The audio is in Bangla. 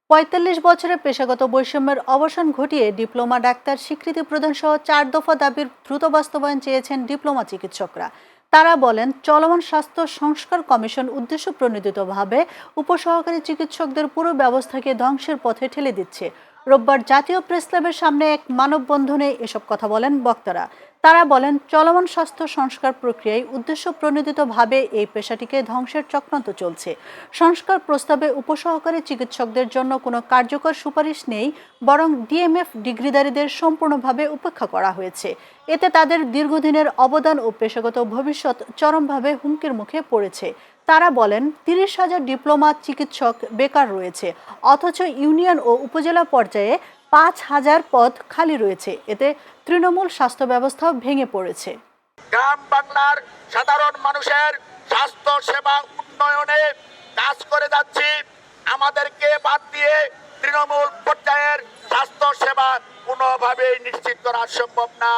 ৪৫ বছরের পেশাগত বৈষম্যের অবসান ঘটিয়ে ডিপ্লোমা ডাক্তার স্বীকৃতি প্রদান সহ ৪ দফা দাবির দ্রুত বাস্তবায়ন চেয়েছেন ডিপ্লোমা চিকিৎসকরা। তারা বলেন, চলমান স্বাস্থ্য সংস্কার কমিশন উদ্দেশ্য প্রণোদিতভাবে উপসহকারী চিকিৎসকদের পুরো ব্যবস্থাকে ধ্বংসের পথে ঠেলে দিচ্ছে। রোববার জাতীয় প্রেস ক্লাবের সামনে এক মানববন্ধনে এসব কথা বলেন বক্তারা। তারা বলেন, চলমান স্বাস্থ্য সংস্কার প্রক্রিয়ায় উদ্দেশ্য প্রণোদিতভাবে এই পেশাটিকে ধ্বংসের চক্রান্ত চলছে। সংস্কার প্রস্তাবে উপসহকারী চিকিৎসকদের জন্য কোনো কার্যকর সুপারিশ নেই, বরং ডিএমএফ ডিগ্রিধারীদের সম্পূর্ণভাবে উপেক্ষা করা হয়েছে। এতে তাদের দীর্ঘদিনের অবদান ও পেশাগত ভবিষ্যৎ চরমভাবে হুমকির মুখে পড়েছে। তারা বলেন, ৩০,০০০ ডিপ্লোমা চিকিৎসক বেকার রয়েছে, অথচ ইউনিয়ন ও উপজেলা পর্যায়ে ৫,০০০ পদ খালি রয়েছে। এতে তৃণমূল স্বাস্থ্য ব্যবস্থাও ভেঙে পড়েছে। গ্রাম বাংলার সাধারণ মানুষের স্বাস্থ্য সেবা উন্নয়নে কাজ করে যাচ্ছি। আমাদেরকে বাদ দিয়ে তৃণমূল পর্যায়ের স্বাস্থ্য সেবা কোনোভাবেই নিশ্চিত করা সম্ভব না।